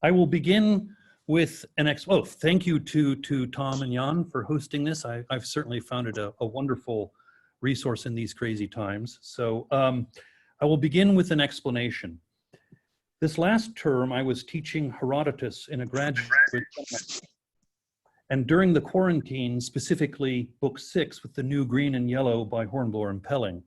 I will begin with thank you to Tom and Jan for hosting this. I've certainly found it a wonderful resource in these crazy times. So I will begin with an explanation. This last term, I was teaching Herodotus in a graduate seminar. And during the quarantine, specifically book 6 with the new green and yellow by Hornblower and Pelling.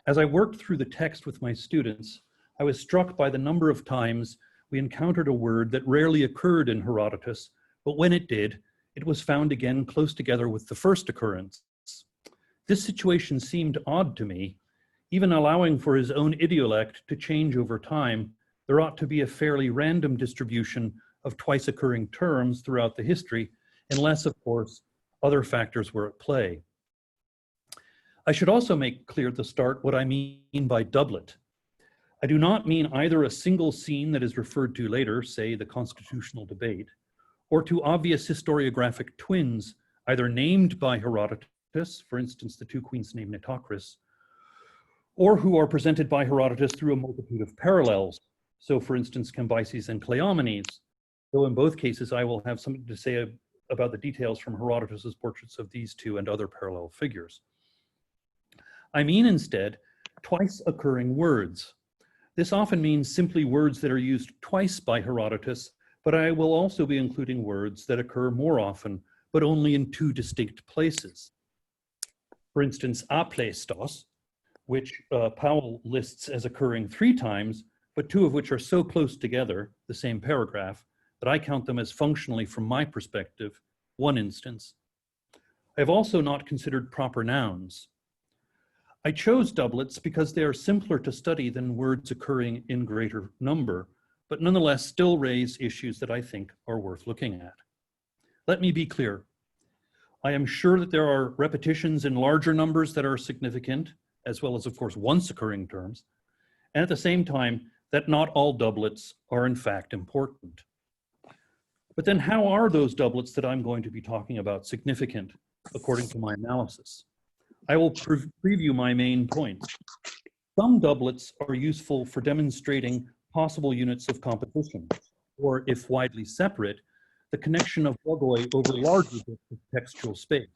As I worked through the text with my students, I was struck by the number of times we encountered a word that rarely occurred in Herodotus, but when it did, it was found again close together with the first occurrence. This situation seemed odd to me. Even allowing for his own idiolect to change over time, there ought to be a fairly random distribution of twice occurring terms throughout the history, unless, of course, other factors were at play. I should also make clear at the start what I mean by doublet. I do not mean either a single scene that is referred to later, say the constitutional debate, or to obvious historiographic twins, either named by Herodotus, for instance, the two queens named Nitocris, or who are presented by Herodotus through a multitude of parallels. So, for instance, Cambyses and Cleomenes, though in both cases I will have something to say about the details from Herodotus's portraits of these two and other parallel figures. I mean instead twice occurring words. This often means simply words that are used twice by Herodotus, but I will also be including words that occur more often, but only in two distinct places. For instance, apleistos, which Powell lists as occurring 3 times, but 2 of which are so close together, the same paragraph, that I count them as functionally, from my perspective, 1 instance. I have also not considered proper nouns. I chose doublets because they are simpler to study than words occurring in greater number, but nonetheless still raise issues that I think are worth looking at. Let me be clear. I am sure that there are repetitions in larger numbers that are significant, as well as, of course, once occurring terms, and at the same time, that not all doublets are in fact important. But then how are those doublets that I'm going to be talking about significant, according to my analysis? I will preview my main points. Some doublets are useful for demonstrating possible units of composition, or if widely separate, the connection of logoi over larger bits of textual space.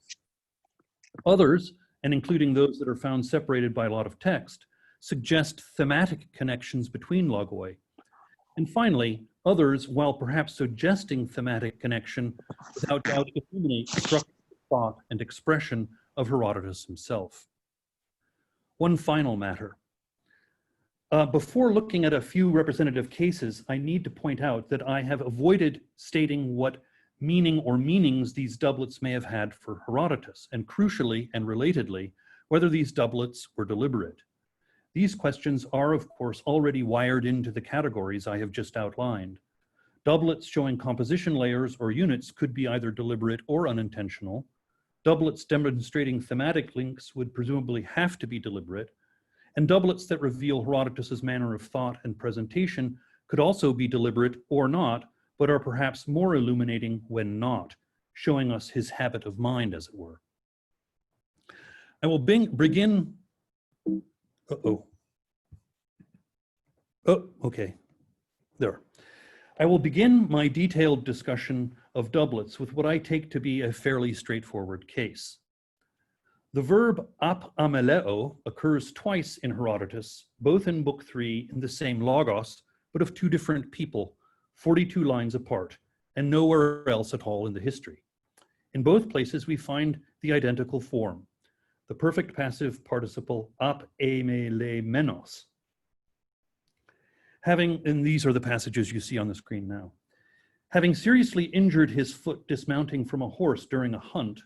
Others, and including those that are found separated by a lot of text, suggest thematic connections between logoi. And finally, others, while perhaps suggesting thematic connection, without doubt illuminate structure, thought, and expression of Herodotus himself. One final matter. Before looking at a few representative cases, I need to point out that I have avoided stating what meaning or meanings these doublets may have had for Herodotus, and crucially and relatedly, whether these doublets were deliberate. These questions are, of course, already wired into the categories I have just outlined. Doublets showing composition layers or units could be either deliberate or unintentional. Doublets demonstrating thematic links would presumably have to be deliberate, and doublets that reveal Herodotus's manner of thought and presentation could also be deliberate or not, but are perhaps more illuminating when not, showing us his habit of mind, as it were. I will begin. Okay, there. I will begin my detailed discussion of doublets with what I take to be a fairly straightforward case. The verb ap ameleo occurs twice in Herodotus, both in Book 3 in the same logos, but of 2 different people, 42 lines apart, and nowhere else at all in the history. In both places, we find the identical form, the perfect passive participle ap emelemenos. And these are the passages you see on the screen now. Having seriously injured his foot dismounting from a horse during a hunt,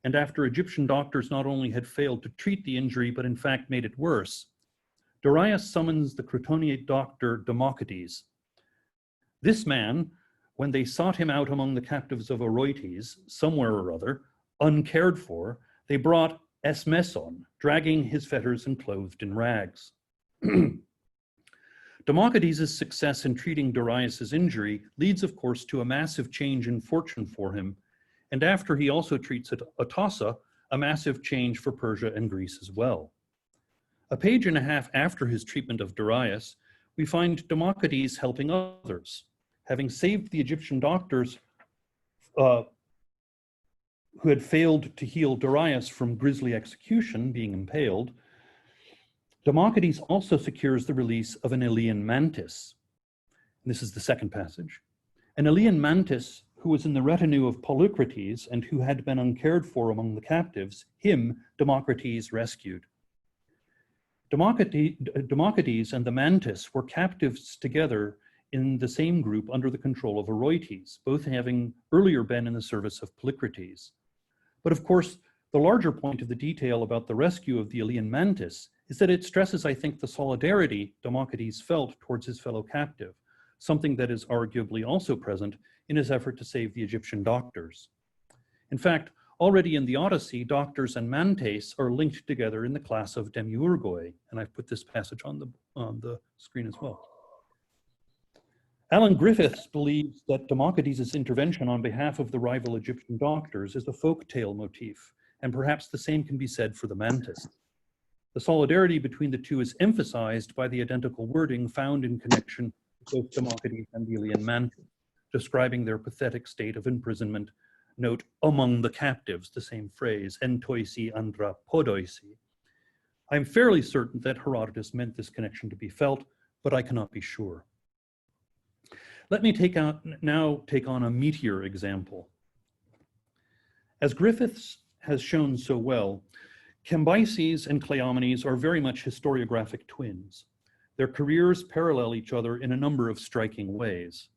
and after Egyptian doctors not only had failed to treat the injury, but in fact made it worse, Darius summons the Crotoniate doctor Democedes. This man, when they sought him out among the captives of Oroetes, somewhere or other, uncared for, they brought Esmeson, dragging his fetters and clothed in rags. Democedes' success in treating Darius's injury leads, of course, to a massive change in fortune for him, and after he also treats Atossa, a massive change for Persia and Greece as well. A page and a half after his treatment of Darius, we find Democedes helping others, having saved the Egyptian doctors who had failed to heal Darius from grisly execution, being impaled, Democedes also secures the release of an Elean mantis. And this is the second passage. An Elean mantis who was in the retinue of Polycrates and who had been uncared for among the captives, him Democedes rescued. Democedes and the mantis were captives together in the same group under the control of Herodotus, both having earlier been in the service of Polycrates. But of course, the larger point of the detail about the rescue of the Elean mantis is that it stresses, I think, the solidarity Democedes felt towards his fellow captive, something that is arguably also present in his effort to save the Egyptian doctors. In fact, already in the Odyssey, doctors and mantes are linked together in the class of demiurgoi, and I've put this passage on the screen as well. Alan Griffiths believes that Democedes' intervention on behalf of the rival Egyptian doctors is a folk tale motif, and perhaps the same can be said for the mantis. The solidarity between the two is emphasized by the identical wording found in connection with both Democedes and the Elean mantis, describing their pathetic state of imprisonment. Note, among the captives, the same phrase, entoisi andra podoisi. I'm fairly certain that Herodotus meant this connection to be felt, but I cannot be sure. Let me now take on a meteor example. As Griffiths has shown so well, Cambyses and Cleomenes are very much historiographic twins. Their careers parallel each other in a number of striking ways.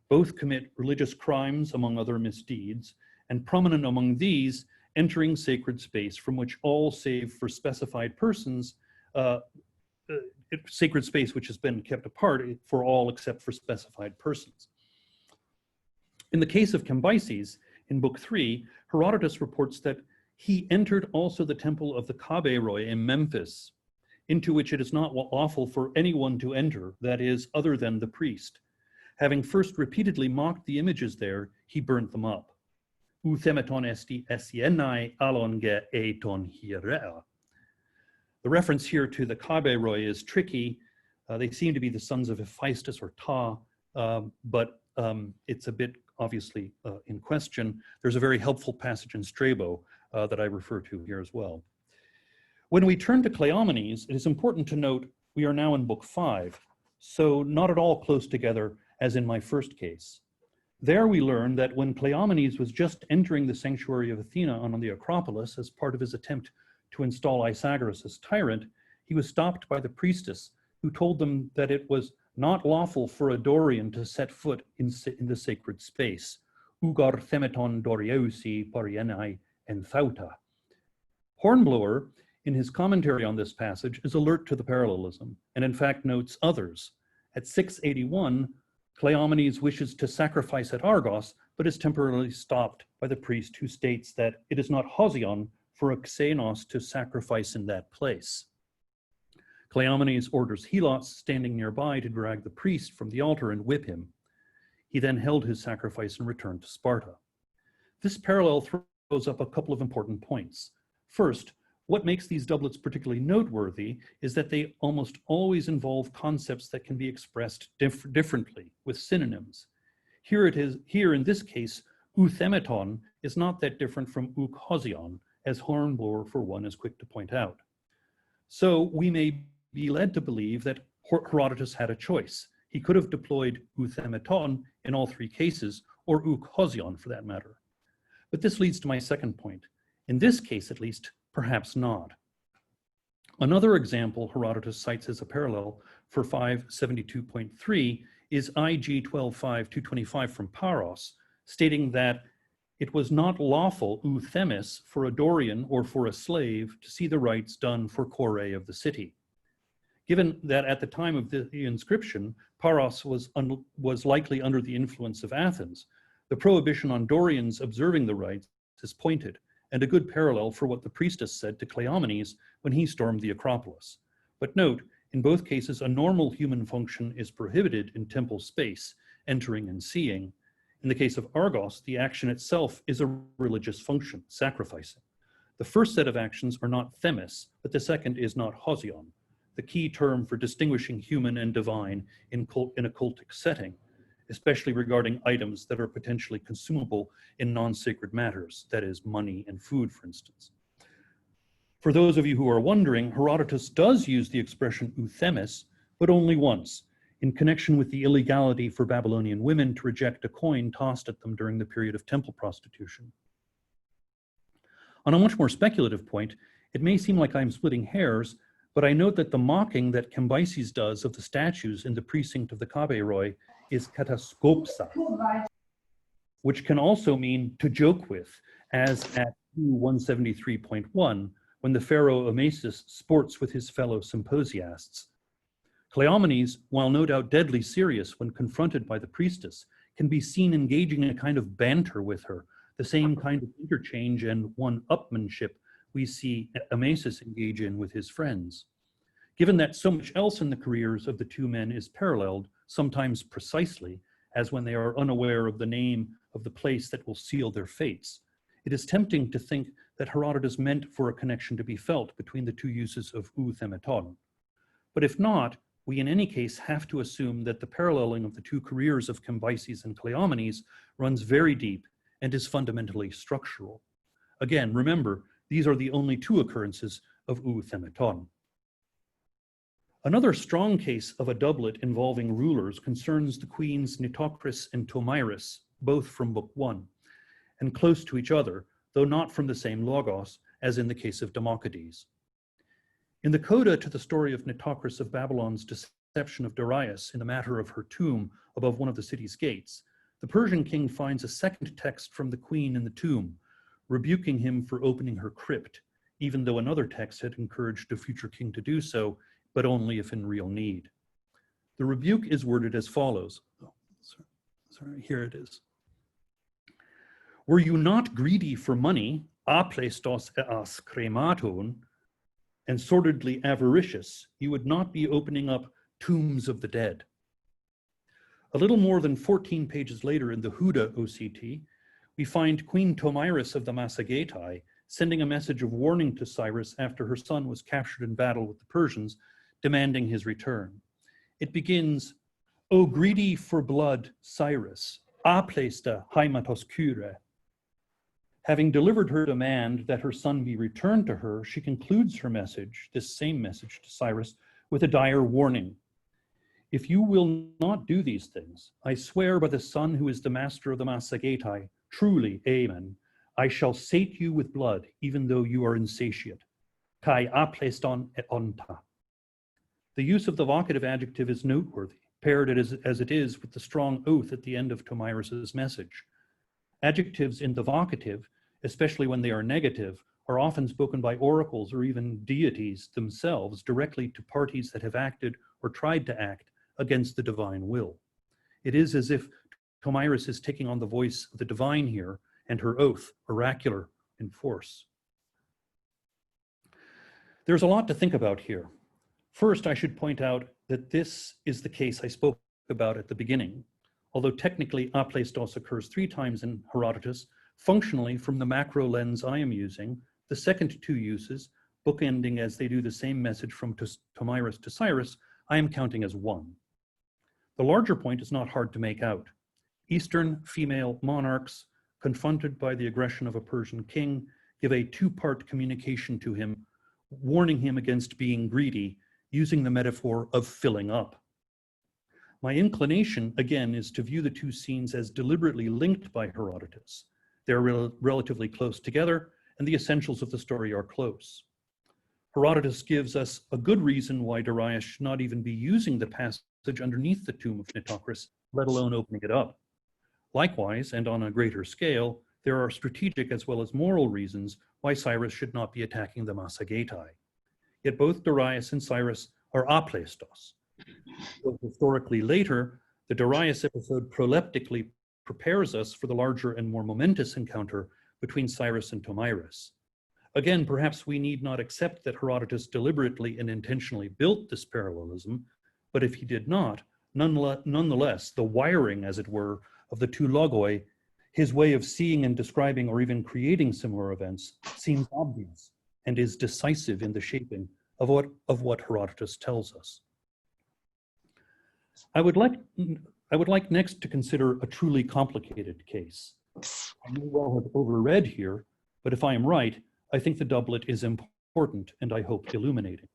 Both commit religious crimes, among other misdeeds, and prominent among these, entering sacred space from which all save for specified persons, sacred space which has been kept apart for all except for specified persons. In the case of Cambyses, in Book 3, Herodotus reports that he entered also the temple of the Kaberoi in Memphis, into which it is not lawful for anyone to enter, that is, other than the priest. Having first repeatedly mocked the images there, he burnt them up. Ou themeton esti esienai alonge eiton hierea. The reference here to the Kaberoi is tricky. They seem to be the sons of Hephaestus or Ta, but it's a bit obviously in question. There's a very helpful passage in Strabo that I refer to here as well. When we turn to Cleomenes, it is important to note we are now in Book 5, so not at all close together as in my first case. There we learn that when Cleomenes was just entering the sanctuary of Athena on the Acropolis as part of his attempt to install Isagoras as tyrant, he was stopped by the priestess who told them that it was not lawful for a Dorian to set foot in the sacred space. Ugar themeton Dorieusi parienai enthauta. Hornblower, in his commentary on this passage, is alert to the parallelism, and in fact notes others. At 681, Cleomenes wishes to sacrifice at Argos, but is temporarily stopped by the priest who states that it is not Hosion for a Xenos to sacrifice in that place. Cleomenes orders Helos, standing nearby, to drag the priest from the altar and whip him. He then held his sacrifice and returned to Sparta. This parallel throws up a couple of important points. First, what makes these doublets particularly noteworthy is that they almost always involve concepts that can be expressed differently with synonyms. Here in this case, outhemeton is not that different from oukhosion, as Hornblower for one is quick to point out. So we may be led to believe that Herodotus had a choice. He could have deployed outhemeton in all three cases, or oukhosion for that matter. But this leads to my second point. In this case, at least, perhaps not. Another example Herodotus cites as a parallel for 572.3 is IG 12.5.225 from Paros, stating that it was not lawful, ou themis, for a Dorian or for a slave to see the rites done for Kore of the city. Given that at the time of the inscription, Paros was likely under the influence of Athens, the prohibition on Dorians observing the rites is pointed, and a good parallel for what the priestess said to Cleomenes when he stormed the Acropolis. But note, in both cases, a normal human function is prohibited in temple space, entering and seeing. In the case of Argos, the action itself is a religious function, sacrificing. The first set of actions are not themis, but the second is not hosion, the key term for distinguishing human and divine in a cultic setting, especially regarding items that are potentially consumable in non-sacred matters, that is, money and food, for instance. For those of you who are wondering, Herodotus does use the expression euthemis, but only once, in connection with the illegality for Babylonian women to reject a coin tossed at them during the period of temple prostitution. On a much more speculative point, it may seem like I'm splitting hairs, but I note that the mocking that Cambyses does of the statues in the precinct of the Kabeiroi is kataskopsa, which can also mean to joke with, as at 173.1, when the pharaoh Amasis sports with his fellow symposiasts. Cleomenes, while no doubt deadly serious when confronted by the priestess, can be seen engaging in a kind of banter with her, the same kind of interchange and one-upmanship we see Amasis engage in with his friends. Given that so much else in the careers of the two men is paralleled, sometimes precisely, as when they are unaware of the name of the place that will seal their fates, it is tempting to think that Herodotus meant for a connection to be felt between the two uses of ou-themeton. But if not, we in any case have to assume that the paralleling of the two careers of Cambyses and Cleomenes runs very deep and is fundamentally structural. Again, remember, these are the only two occurrences of ou-themeton. Another strong case of a doublet involving rulers concerns the queens Nitocris and Tomyris, both from Book 1, and close to each other, though not from the same logos, as in the case of Democedes. In the coda to the story of Nitocris of Babylon's deception of Darius in the matter of her tomb above one of the city's gates, the Persian king finds a second text from the queen in the tomb, rebuking him for opening her crypt, even though another text had encouraged a future king to do so, but only if in real need. The rebuke is worded as follows. Here it is. Were you not greedy for money, aplestos eas crematon, and sordidly avaricious, you would not be opening up tombs of the dead. A little more than 14 pages later in the Huda OCT, we find Queen Tomyris of the Massagetai sending a message of warning to Cyrus after her son was captured in battle with the Persians, demanding his return. It begins, O greedy for blood, Cyrus, aplesta haimatos kyre. Having delivered her demand that her son be returned to her, she concludes her message, this same message to Cyrus, with a dire warning. If you will not do these things, I swear by the son who is the master of the Massagetai, truly, amen, I shall sate you with blood, even though you are insatiate. Kai apleston et onta. The use of the vocative adjective is noteworthy, paired as it is with the strong oath at the end of Tomyris's message. Adjectives in the vocative, especially when they are negative, are often spoken by oracles or even deities themselves directly to parties that have acted or tried to act against the divine will. It is as if Tomyris is taking on the voice of the divine here, and her oath oracular in force. There's a lot to think about here. First, I should point out that this is the case I spoke about at the beginning. Although technically aplestos occurs 3 times in Herodotus, functionally from the macro lens I am using, the second 2 uses, bookending as they do the same message from Tomyris to Cyrus, I am counting as 1. The larger point is not hard to make out. Eastern female monarchs, confronted by the aggression of a Persian king, give a 2-part communication to him, warning him against being greedy, using the metaphor of filling up. My inclination, again, is to view the 2 scenes as deliberately linked by Herodotus. They're relatively close together, and the essentials of the story are close. Herodotus gives us a good reason why Darius should not even be using the passage underneath the tomb of Nitocris, let alone opening it up. Likewise, and on a greater scale, there are strategic as well as moral reasons why Cyrus should not be attacking the Massagetai. Yet both Darius and Cyrus are aplestos. So historically later, the Darius episode proleptically prepares us for the larger and more momentous encounter between Cyrus and Tomyris. Again, perhaps we need not accept that Herodotus deliberately and intentionally built this parallelism, but if he did not, nonetheless, the wiring, as it were, of the 2 logoi, his way of seeing and describing or even creating similar events, seems obvious and is decisive in the shaping of what Herodotus tells us. I would I would like next to consider a truly complicated case. I may well have overread here, but if I am right, I think the doublet is important and I hope illuminating.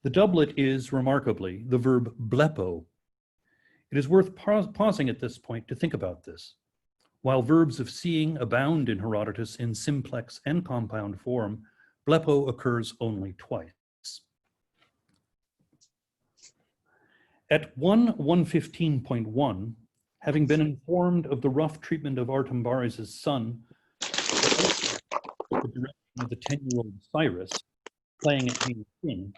The doublet is, remarkably, the verb blepo. It is worth pausing at this point to think about this. While verbs of seeing abound in Herodotus in simplex and compound form, blepo occurs only twice. At 1:115.1, having been informed of the rough treatment of Artambares' son, the direction of the 10-year-old Cyrus, playing at being king,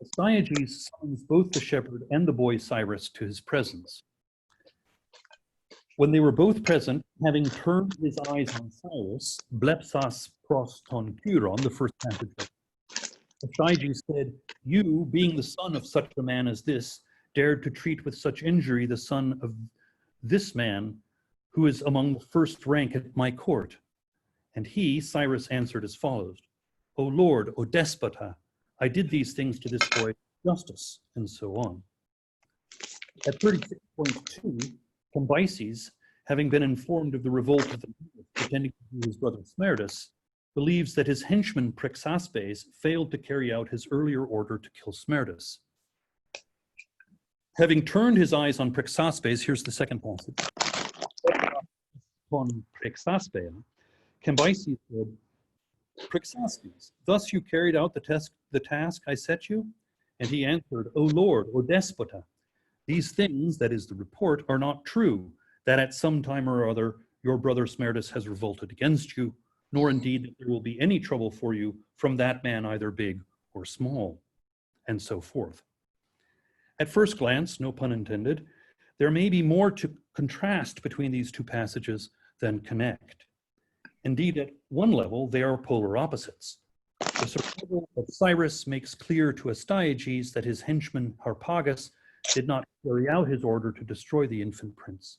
Astyages summons both the shepherd and the boy Cyrus to his presence. When they were both present, having turned his eyes on Cyrus, blepsas pros ton kyron, the first passage, Astyages said, "You, being the son of such a man as this, dared to treat with such injury the son of this man, who is among the first rank at my court." And he, Cyrus, answered as follows, "O Lord, O despota, I did these things to this boy justice," and so on. At 36.2, Cambyses, having been informed of the revolt of the pretending to be his brother Smerdis, believes that his henchman Prexaspes failed to carry out his earlier order to kill Smerdis. Having turned his eyes on Prexaspes, here's the second passage. On Prexaspes, Cambyses said, "Prexaspes, thus you carried out the task I set you?" And he answered, "O Lord, O despota, these things, that is the report, are not true, that at some time or other your brother Smerdis has revolted against you, nor indeed that there will be any trouble for you from that man either big or small," and so forth. At first glance, no pun intended, there may be more to contrast between these two passages than connect. Indeed, at one level, they are polar opposites. The survival of Cyrus makes clear to Astyages that his henchman Harpagus did not carry out his order to destroy the infant prince.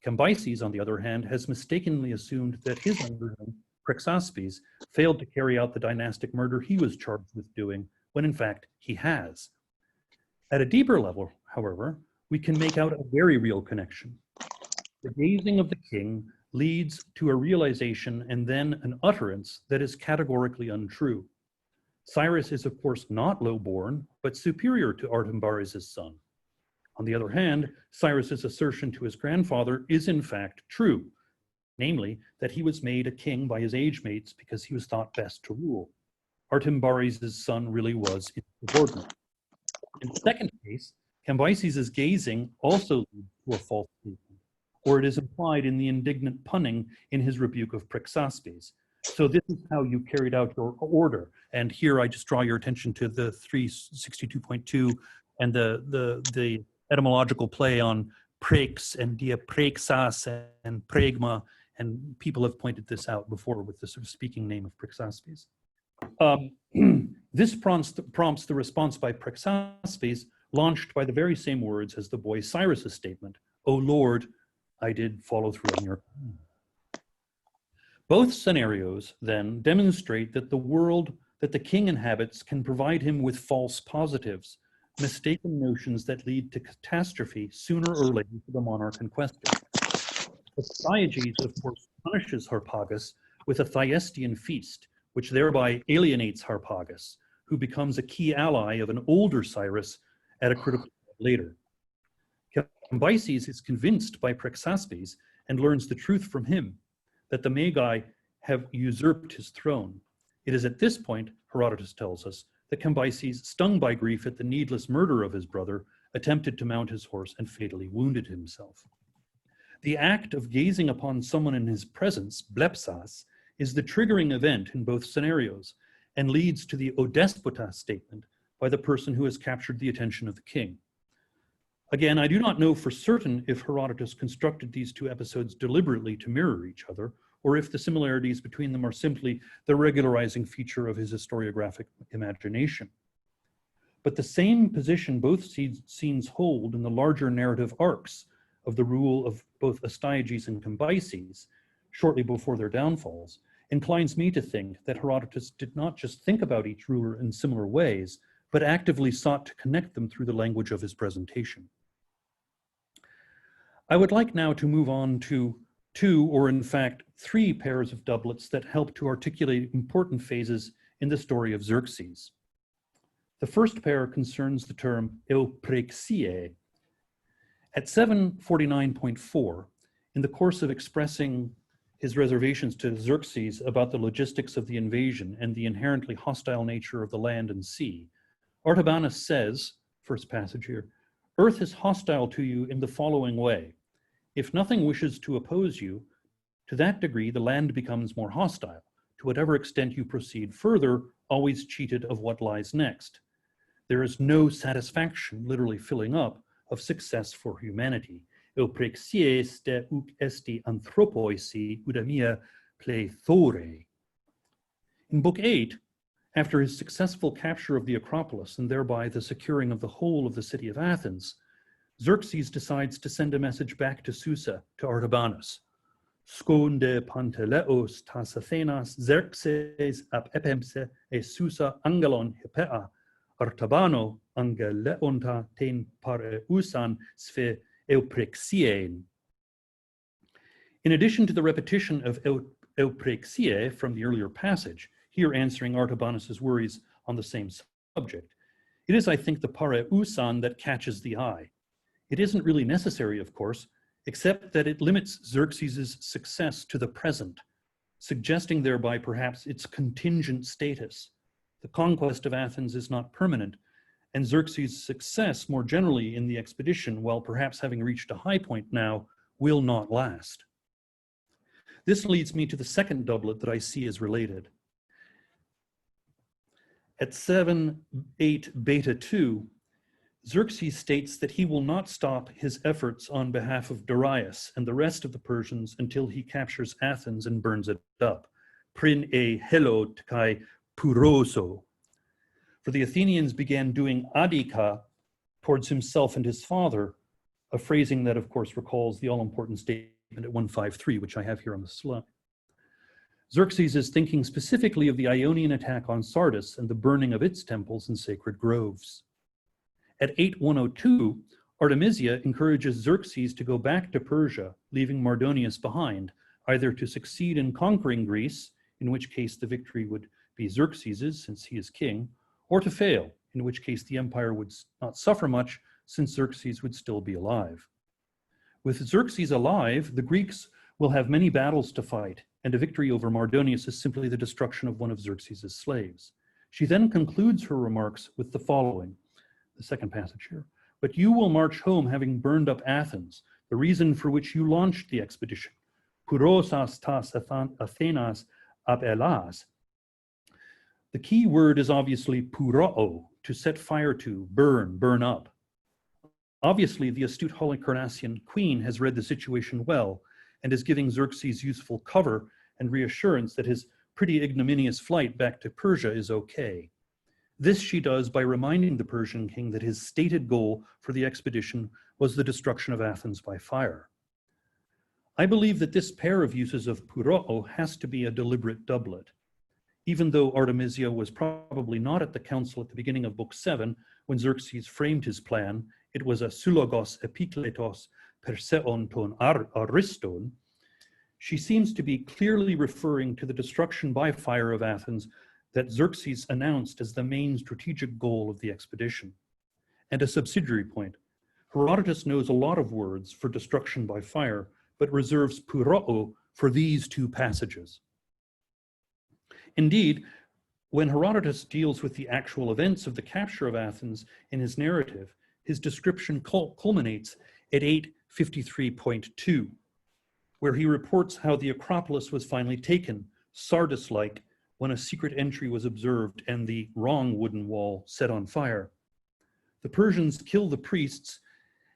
Cambyses, on the other hand, has mistakenly assumed that his underling, Prexaspes, failed to carry out the dynastic murder he was charged with doing, when in fact he has. At a deeper level, however, we can make out a very real connection. The gazing of the king leads to a realization and then an utterance that is categorically untrue. Cyrus is, of course, not low-born, but superior to Artambares' son. On the other hand, Cyrus's assertion to his grandfather is in fact true, namely that he was made a king by his age mates because he was thought best to rule. Artambares' son really was insubordinate. In the second case, Cambyses' gazing also leads to a false statement, or it is implied in the indignant punning in his rebuke of Prexaspes. So this is how you carried out your order. And here I just draw your attention to the 362.2 and the etymological play on prex and diaprexas and pregma, and people have pointed this out before with the sort of speaking name of Prexaspes. This prompts the response by Prexaspes, launched by the very same words as the boy Cyrus's statement, "O Lord, I did follow through on your command." Both scenarios then demonstrate that the world that the king inhabits can provide him with false positives, mistaken notions that lead to catastrophe sooner or later for the monarch in question. Astyages, of course, punishes Harpagus with a Thyestean feast, which thereby alienates Harpagus, who becomes a key ally of an older Cyrus at a critical point later. Cambyses is convinced by Prexaspes and learns the truth from him, that the Magi have usurped his throne. It is at this point, Herodotus tells us, that Cambyses, stung by grief at the needless murder of his brother, attempted to mount his horse and fatally wounded himself. The act of gazing upon someone in his presence, blepsas, is the triggering event in both scenarios and leads to the O despota statement by the person who has captured the attention of the king. Again, I do not know for certain if Herodotus constructed these two episodes deliberately to mirror each other, or if the similarities between them are simply the regularizing feature of his historiographic imagination. But the same position both scenes hold in the larger narrative arcs of the rule of both Astyages and Cambyses, shortly before their downfalls, inclines me to think that Herodotus did not just think about each ruler in similar ways, but actively sought to connect them through the language of his presentation. I would like now to move on to two, or in fact, three pairs of doublets that help to articulate important phases in the story of Xerxes. The first pair concerns the term euprexie. At 749.4, in the course of expressing his reservations to Xerxes about the logistics of the invasion and the inherently hostile nature of the land and sea, Artabanus says, first passage here, "Earth is hostile to you in the following way. If nothing wishes to oppose you, to that degree the land becomes more hostile. To whatever extent you proceed further, always cheated of what lies next. There is no satisfaction, literally filling up, of success for humanity. Euprexies de uk esti anthropoisi udamia plethore." In Book 8, after his successful capture of the Acropolis and thereby the securing of the whole of the city of Athens, Xerxes decides to send a message back to Susa, to Artabanus. "Skonde Panteleos tas Athenas Xerxes ap epemse e Susa angelon hepea, Artabano angeleonta ten pareusan sphe euprexien." In addition to the repetition of euprexie from the earlier passage, here answering Artabanus's worries on the same subject, it is, I think, the pareusan that catches the eye. It isn't really necessary, of course, except that it limits Xerxes' success to the present, suggesting thereby perhaps its contingent status. The conquest of Athens is not permanent, and Xerxes' success more generally in the expedition, while perhaps having reached a high point now, will not last. This leads me to the second doublet that I see as related. At 7:8 beta 2, Xerxes states that he will not stop his efforts on behalf of Darius and the rest of the Persians until he captures Athens and burns it up. Prin e helot kai puroso. For the Athenians began doing adika towards himself and his father, a phrasing that of course recalls the all-important statement at 153, which I have here on the slide. Xerxes is thinking specifically of the Ionian attack on Sardis and the burning of its temples and sacred groves. At 8102, Artemisia encourages Xerxes to go back to Persia, leaving Mardonius behind, either to succeed in conquering Greece, in which case the victory would be Xerxes's, since he is king, or to fail, in which case the empire would not suffer much, since Xerxes would still be alive. With Xerxes alive, the Greeks will have many battles to fight, and a victory over Mardonius is simply the destruction of one of Xerxes' slaves. She then concludes her remarks with the following, the second passage here. "But you will march home having burned up Athens, the reason for which you launched the expedition. Purosas tas Athenas ab elas." The key word is obviously puroo, to set fire to, burn up. Obviously, the astute Halicarnassian queen has read the situation well and is giving Xerxes useful cover and reassurance that his pretty ignominious flight back to Persia is okay. This she does by reminding the Persian king that his stated goal for the expedition was the destruction of Athens by fire. I believe that this pair of uses of puroo has to be a deliberate doublet. Even though Artemisia was probably not at the council at the beginning of Book 7, when Xerxes framed his plan, it was a sulogos epikletos perseon ton ariston, she seems to be clearly referring to the destruction by fire of Athens that Xerxes announced as the main strategic goal of the expedition. And a subsidiary point, Herodotus knows a lot of words for destruction by fire, but reserves puroo for these two passages. Indeed, when Herodotus deals with the actual events of the capture of Athens in his narrative, his description culminates at 853.2, where he reports how the Acropolis was finally taken, Sardis-like, when a secret entry was observed and the wrong wooden wall set on fire. The Persians killed the priests,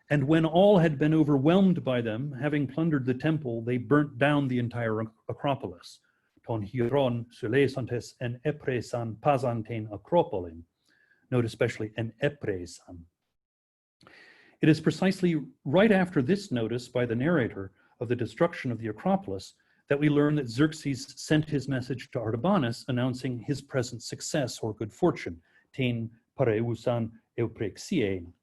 and when all had been overwhelmed by them, having plundered the temple, they burnt down the entire Acropolis. Ton hieron sulesantes en epresan pasanten acropolin. Note especially en epresan. It is precisely right after this notice by the narrator of the destruction of the Acropolis that we learn that Xerxes sent his message to Artabanus announcing his present success or good fortune, ten pareusan euprexien.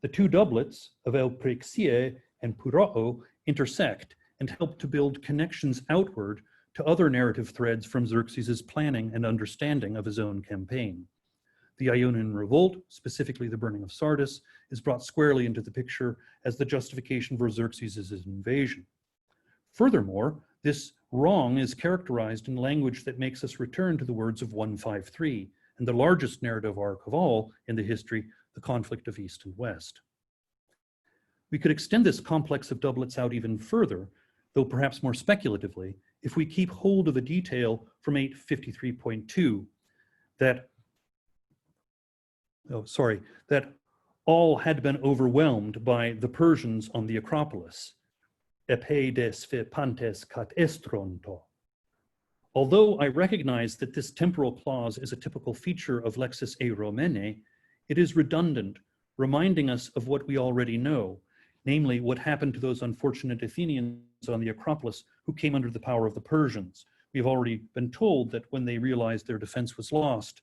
The two doublets of euprexie and purao intersect and help to build connections outward to other narrative threads from Xerxes' planning and understanding of his own campaign. The Ionian revolt, specifically the burning of Sardis, is brought squarely into the picture as the justification for Xerxes' invasion. Furthermore, this wrong is characterized in language that makes us return to the words of 153 and the largest narrative arc of all in the history, the conflict of East and West. We could extend this complex of doublets out even further, though perhaps more speculatively, if we keep hold of a detail from 853.2 that all had been overwhelmed by the Persians on the Acropolis. Epe des pantes kat estronto. Although I recognize that this temporal clause is a typical feature of Lexis e Romene, it is redundant, reminding us of what we already know, namely what happened to those unfortunate Athenians on the Acropolis who came under the power of the Persians. We have already been told that when they realized their defense was lost,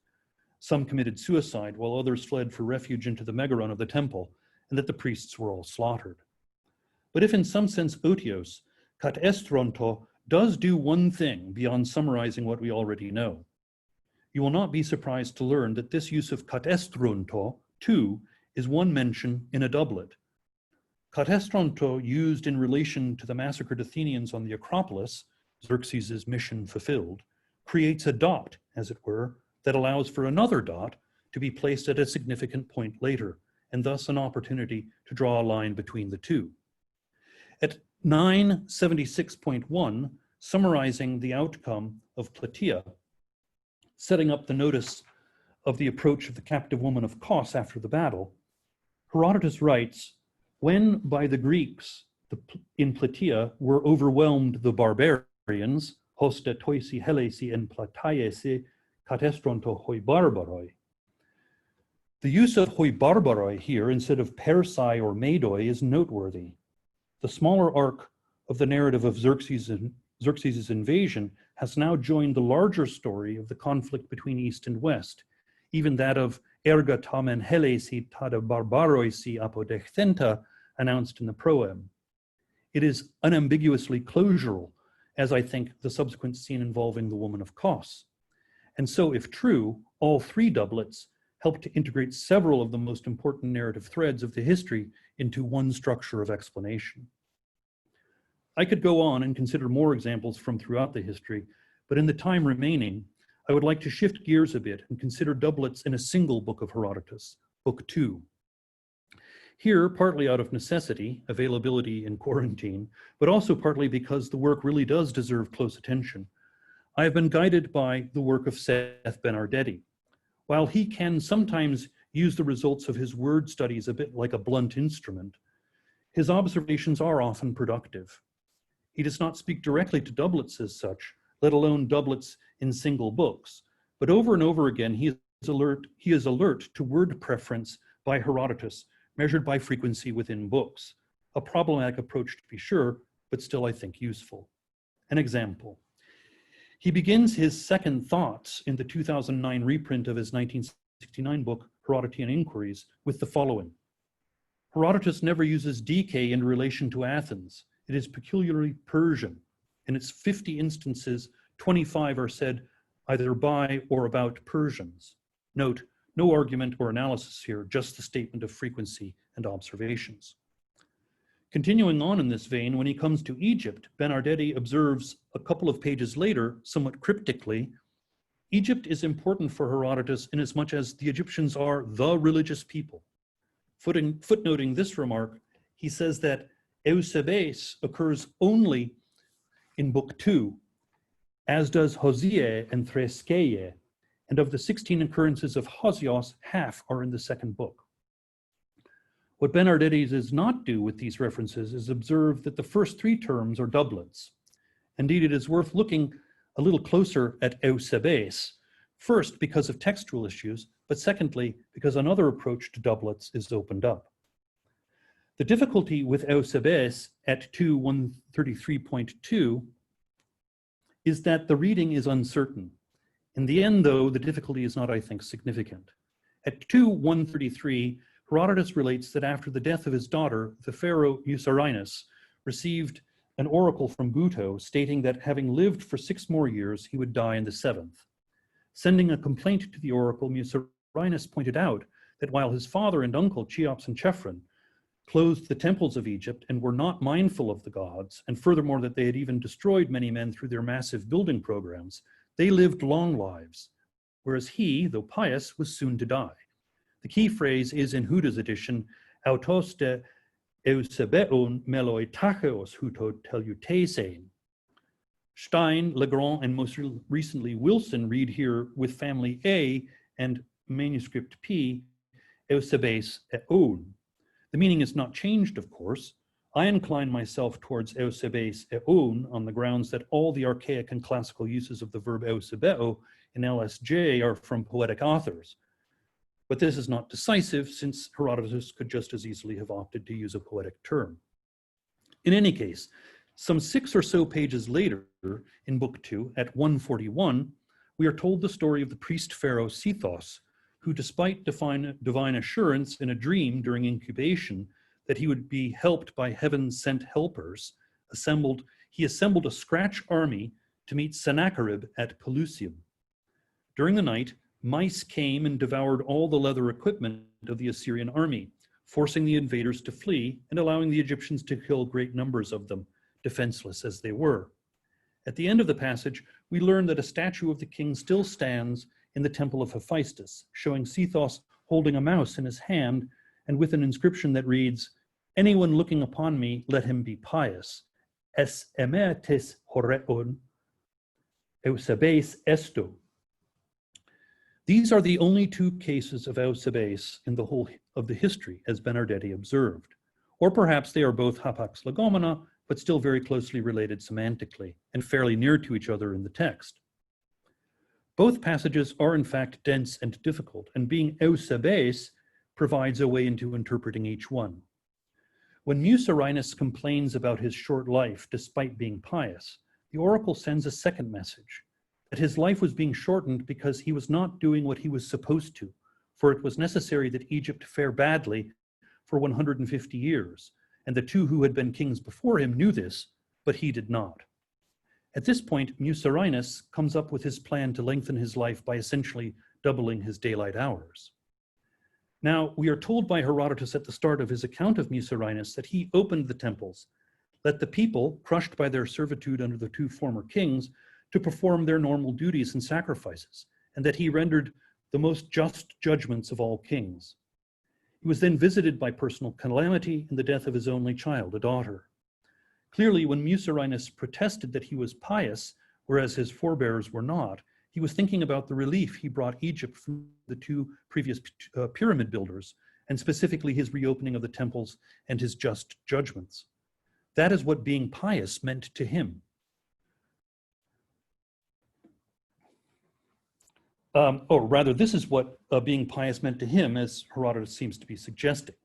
some committed suicide while others fled for refuge into the megaron of the temple, and that the priests were all slaughtered. But if in some sense Otios, kat estronto, does do one thing beyond summarizing what we already know, you will not be surprised to learn that this use of kat estronto, too, is one mention in a doublet. Kat estronto, used in relation to the massacred Athenians on the Acropolis, Xerxes' mission fulfilled, creates a dot, as it were, that allows for another dot to be placed at a significant point later, and thus an opportunity to draw a line between the two. At 976.1, summarizing the outcome of Plataea, setting up the notice of the approach of the captive woman of Kos after the battle, Herodotus writes, when by the Greeks in Plataea were overwhelmed the barbarians, hosta toisi helesi en Plataeese katestronto hoi barbaroi. The use of hoi barbaroi here instead of persai or medoi is noteworthy. The smaller arc of the narrative of Xerxes' invasion has now joined the larger story of the conflict between East and West, even that of erga tamen helesi tada barbaroisi apodechthenta announced in the proem. It is unambiguously closural, as I think the subsequent scene involving the woman of Kos. And so, if true, all three doublets help to integrate several of the most important narrative threads of the history into one structure of explanation. I could go on and consider more examples from throughout the history, but in the time remaining, I would like to shift gears a bit and consider doublets in a single book of Herodotus, Book 2. Here, partly out of necessity, availability in quarantine, but also partly because the work really does deserve close attention, I have been guided by the work of Seth Benardeti. While he can sometimes use the results of his word studies a bit like a blunt instrument, his observations are often productive. He does not speak directly to doublets as such, let alone doublets in single books, but over and over again he is alert to word preference by Herodotus, measured by frequency within books. A problematic approach to be sure, but still I think useful. An example. He begins his second thoughts in the 2009 reprint of his 1969 book, Herodotean Inquiries, with the following. Herodotus never uses DK in relation to Athens. It is peculiarly Persian. In its 50 instances, 25 are said either by or about Persians. Note, no argument or analysis here, just the statement of frequency and observations. Continuing on in this vein, when he comes to Egypt, Benardeti observes a couple of pages later, somewhat cryptically, Egypt is important for Herodotus inasmuch as the Egyptians are the religious people. Footnoting this remark, he says that Eusebes occurs only in Book 2, as does Hosea and Threskeie, and of the 16 occurrences of Hosios, half are in the second book. What Benardeti does not do with these references is observe that the first three terms are doublets. Indeed, it is worth looking a little closer at Eusebes, first because of textual issues, but secondly, because another approach to doublets is opened up. The difficulty with Eusebes at 2.133.2 is that the reading is uncertain. In the end, though, the difficulty is not, I think, significant. At 2.133, Herodotus relates that after the death of his daughter, the pharaoh Musarinus received an oracle from Buto stating that having lived for 6 more years, he would die in the 7th. Sending a complaint to the oracle, Musarinus pointed out that while his father and uncle, Cheops and Chephren, closed the temples of Egypt and were not mindful of the gods, and furthermore that they had even destroyed many men through their massive building programs, they lived long lives, whereas he, though pious, was soon to die. The key phrase is in Huda's edition, autos de eusebeon meloi tacheos huto teleutesein. Stein, Legrand, and most recently Wilson read here with family A and manuscript P, eusebes eon. The meaning is not changed, of course. I incline myself towards eusebes eon on the grounds that all the archaic and classical uses of the verb eusebeo in LSJ are from poetic authors. But this is not decisive, since Herodotus could just as easily have opted to use a poetic term. In any case, some 6 or so pages later, in Book 2, at 141, we are told the story of the priest pharaoh Sethos, who, despite divine assurance in a dream during incubation that he would be helped by heaven-sent helpers, he assembled a scratch army to meet Sennacherib at Pelusium. During the night, mice came and devoured all the leather equipment of the Assyrian army, forcing the invaders to flee and allowing the Egyptians to kill great numbers of them, defenseless as they were. At the end of the passage, we learn that a statue of the king still stands in the temple of Hephaestus, showing Sethos holding a mouse in his hand and with an inscription that reads, "Anyone looking upon me, let him be pious. Es emetes horeon eusebes esto." These are the only 2 cases of eusebes in the whole of the history, as Bernardetti observed. Or perhaps they are both hapax legomena, but still very closely related semantically and fairly near to each other in the text. Both passages are in fact dense and difficult, and being eusebes provides a way into interpreting each one. When Musarinus complains about his short life despite being pious, the oracle sends a second message, that his life was being shortened because he was not doing what he was supposed to, for it was necessary that Egypt fare badly for 150 years, and the 2 who had been kings before him knew this, but he did not. At this point, Musarinus comes up with his plan to lengthen his life by essentially doubling his daylight hours. Now, we are told by Herodotus at the start of his account of Musarinus that he opened the temples, let the people, crushed by their servitude under the 2 former kings, to perform their normal duties and sacrifices, and that he rendered the most just judgments of all kings. He was then visited by personal calamity in the death of his only child, a daughter. Clearly, when Musarinus protested that he was pious, whereas his forebears were not, he was thinking about the relief he brought Egypt from the 2 previous pyramid builders, and specifically his reopening of the temples and his just judgments. That is what being pious meant to him. Or rather, this is what being pious meant to him, as Herodotus seems to be suggesting.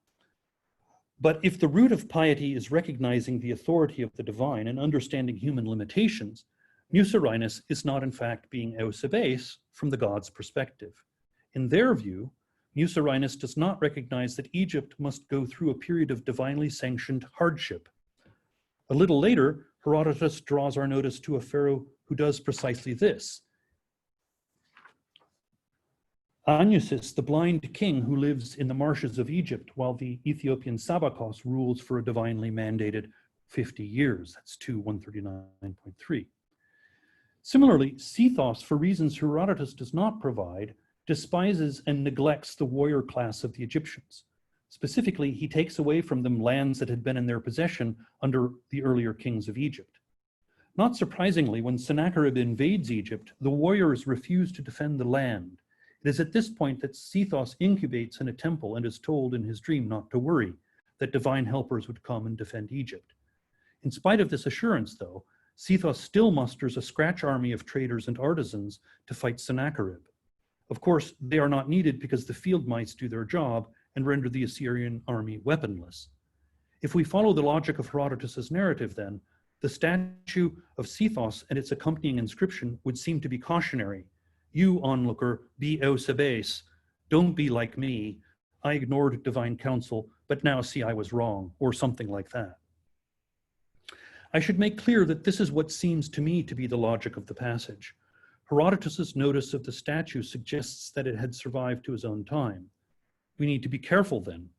But if the root of piety is recognizing the authority of the divine and understanding human limitations, Musarinus is not in fact being eusebes from the god's perspective. In their view, Musarinus does not recognize that Egypt must go through a period of divinely sanctioned hardship. A little later, Herodotus draws our notice to a pharaoh who does precisely this. Anusis, the blind king who lives in the marshes of Egypt while the Ethiopian Sabakos rules for a divinely mandated 50 years. That's 2:139.3. Similarly, Sethos, for reasons Herodotus does not provide, despises and neglects the warrior class of the Egyptians. Specifically, he takes away from them lands that had been in their possession under the earlier kings of Egypt. Not surprisingly, when Sennacherib invades Egypt, the warriors refuse to defend the land. It is at this point that Sethos incubates in a temple and is told in his dream not to worry, that divine helpers would come and defend Egypt. In spite of this assurance, though, Sethos still musters a scratch army of traders and artisans to fight Sennacherib. Of course, they are not needed because the field mice do their job and render the Assyrian army weaponless. If we follow the logic of Herodotus's narrative, then, the statue of Sethos and its accompanying inscription would seem to be cautionary. You, onlooker, be Eusebes. Don't be like me. I ignored divine counsel, but now see I was wrong, or something like that. I should make clear that this is what seems to me to be the logic of the passage. Herodotus's notice of the statue suggests that it had survived to his own time. We need to be careful then.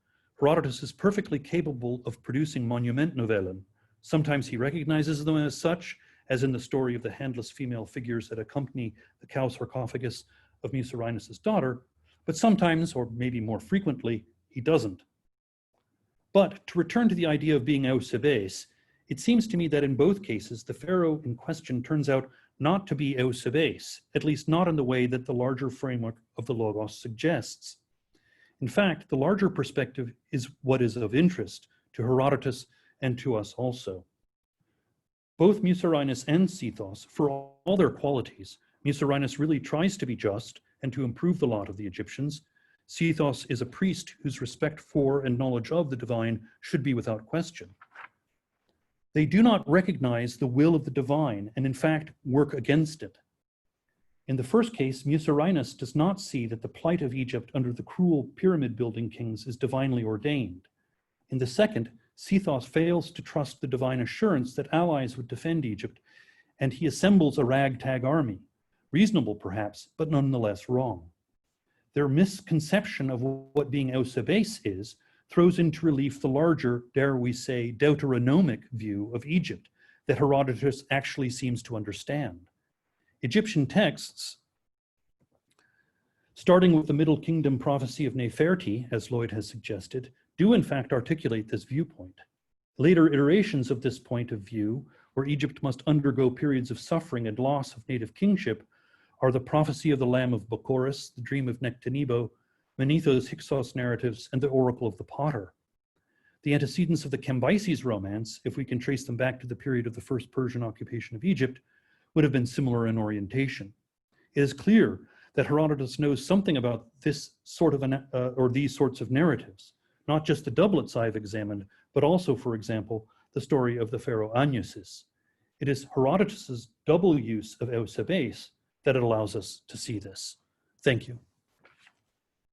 Herodotus is perfectly capable of producing monument novellen. Sometimes he recognizes them as such, as in the story of the handless female figures that accompany the cow sarcophagus of Mucerinus' daughter, but sometimes, or maybe more frequently, he doesn't. But to return to the idea of being eusebes, it seems to me that in both cases, the pharaoh in question turns out not to be eusebes, at least not in the way that the larger framework of the Logos suggests. In fact, the larger perspective is what is of interest to Herodotus and to us also. Both Mucerinus and Sethos, for all their qualities, Mucerinus really tries to be just and to improve the lot of the Egyptians. Sethos is a priest whose respect for and knowledge of the divine should be without question. They do not recognize the will of the divine and in fact work against it. In the first case, Mucerinus does not see that the plight of Egypt under the cruel pyramid-building kings is divinely ordained. In the second, Sethos fails to trust the divine assurance that allies would defend Egypt, and he assembles a ragtag army. Reasonable perhaps, but nonetheless wrong. Their misconception of what being eusebes is throws into relief the larger, dare we say, Deuteronomic view of Egypt that Herodotus actually seems to understand. Egyptian texts, starting with the Middle Kingdom prophecy of Neferti, as Lloyd has suggested, do in fact articulate this viewpoint. Later iterations of this point of view, where Egypt must undergo periods of suffering and loss of native kingship, are the prophecy of the Lamb of Bacchus, the dream of Nectanebo, Manetho's Hyksos narratives, and the oracle of the potter. The antecedents of the Cambyses romance, if we can trace them back to the period of the first Persian occupation of Egypt, would have been similar in orientation. It is clear that Herodotus knows something about this sort of or these sorts of narratives, not just the doublets I've examined, but also, for example, the story of the pharaoh Agnusis. It is Herodotus's double use of eusebes that it allows us to see this. Thank you.